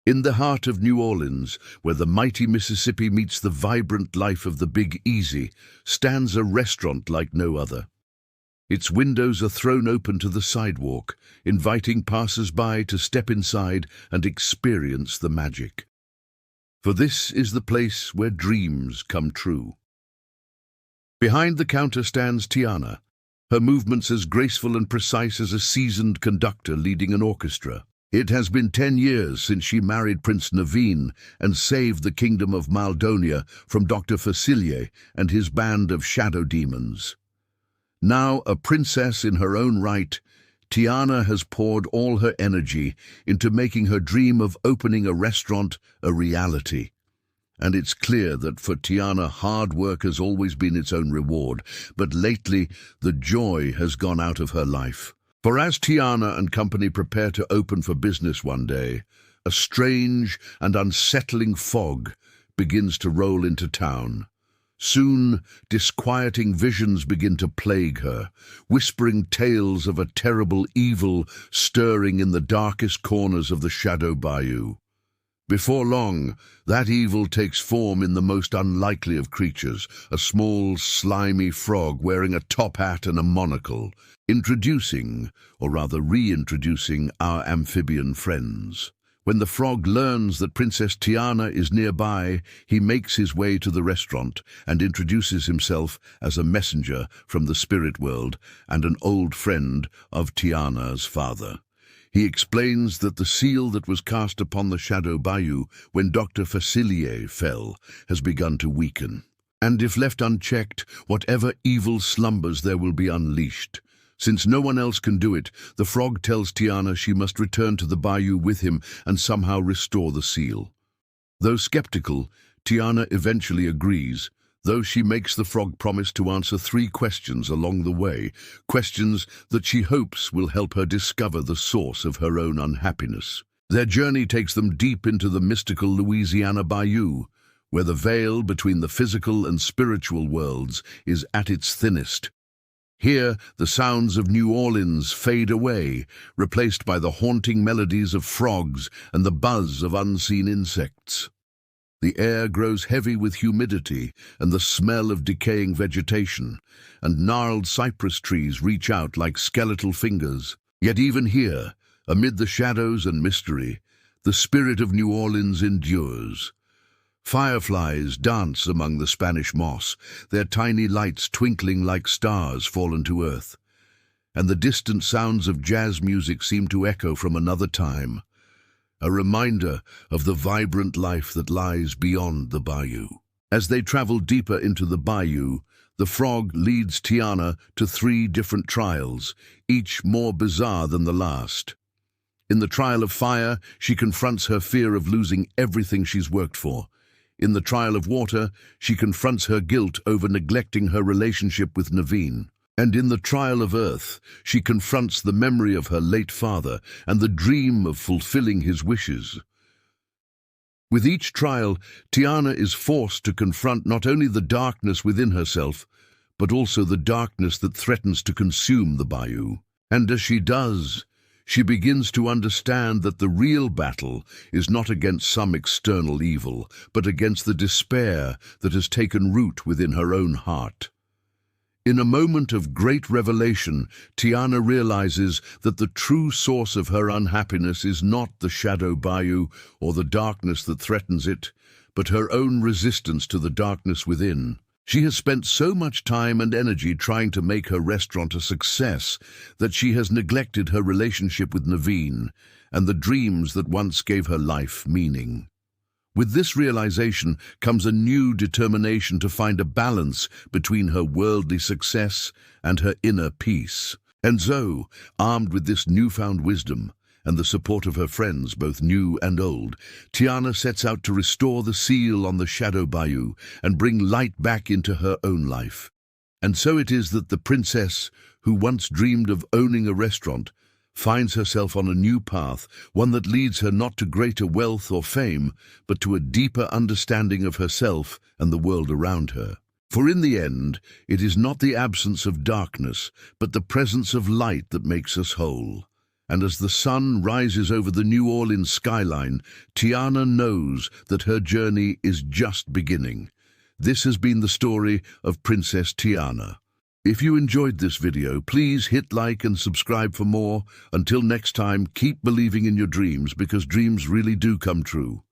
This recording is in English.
In the heart of New Orleans, where the mighty Mississippi meets the vibrant life of the Big Easy, stands a restaurant like no other. Its windows are thrown open to the sidewalk, inviting passers-by to step inside and experience the magic. For this is the place where dreams come true. Behind the counter stands Tiana, her movements as graceful and precise as a seasoned conductor leading an orchestra. It has been 10 years since she married Prince Naveen and saved the kingdom of Maldonia from Dr. Facilier and his band of shadow demons. Now a princess in her own right, Tiana has poured all her energy into making her dream of opening a restaurant a reality. And it's clear that for Tiana, hard work has always been its own reward, but lately the joy has gone out of her life. For as Tiana and company prepare to open for business one day, a strange and unsettling fog begins to roll into town. Soon, disquieting visions begin to plague her, whispering tales of a terrible evil stirring in the darkest corners of the Shadow Bayou. Before long, that evil takes form in the most unlikely of creatures, a small, slimy frog wearing a top hat and a monocle, introducing, or rather reintroducing, our amphibian friends. When the frog learns that Princess Tiana is nearby, he makes his way to the restaurant and introduces himself as a messenger from the spirit world and an old friend of Tiana's father. He explains that the seal that was cast upon the Shadow Bayou when Dr. Facilier fell has begun to weaken. And if left unchecked, whatever evil slumbers there will be unleashed. Since no one else can do it, the frog tells Tiana she must return to the bayou with him and somehow restore the seal. Though skeptical, Tiana eventually agrees, though she makes the frog promise to answer 3 questions along the way, questions that she hopes will help her discover the source of her own unhappiness. Their journey takes them deep into the mystical Louisiana Bayou, where the veil between the physical and spiritual worlds is at its thinnest. Here, the sounds of New Orleans fade away, replaced by the haunting melodies of frogs and the buzz of unseen insects. The air grows heavy with humidity and the smell of decaying vegetation, and gnarled cypress trees reach out like skeletal fingers. Yet even here, amid the shadows and mystery, the spirit of New Orleans endures. Fireflies dance among the Spanish moss, their tiny lights twinkling like stars fallen to earth. And the distant sounds of jazz music seem to echo from another time, a reminder of the vibrant life that lies beyond the bayou. As they travel deeper into the bayou, the frog leads Tiana to 3 different trials, each more bizarre than the last. In the trial of fire, she confronts her fear of losing everything she's worked for. In the trial of water, she confronts her guilt over neglecting her relationship with Naveen. And in the trial of earth, she confronts the memory of her late father and the dream of fulfilling his wishes. With each trial, Tiana is forced to confront not only the darkness within herself, but also the darkness that threatens to consume the bayou. And as she does, she begins to understand that the real battle is not against some external evil, but against the despair that has taken root within her own heart. In a moment of great revelation, Tiana realizes that the true source of her unhappiness is not the Shadow Bayou or the darkness that threatens it, but her own resistance to the darkness within. She has spent so much time and energy trying to make her restaurant a success that she has neglected her relationship with Naveen and the dreams that once gave her life meaning. With this realization comes a new determination to find a balance between her worldly success and her inner peace. And so, armed with this newfound wisdom, and the support of her friends, both new and old, Tiana sets out to restore the seal on the Shadow Bayou and bring light back into her own life. And so it is that the princess, who once dreamed of owning a restaurant, finds herself on a new path, one that leads her not to greater wealth or fame, but to a deeper understanding of herself and the world around her. For in the end, it is not the absence of darkness, but the presence of light that makes us whole. And as the sun rises over the New Orleans skyline, Tiana knows that her journey is just beginning. This has been the story of Princess Tiana. If you enjoyed this video, please hit like and subscribe for more. Until next time, keep believing in your dreams, because dreams really do come true.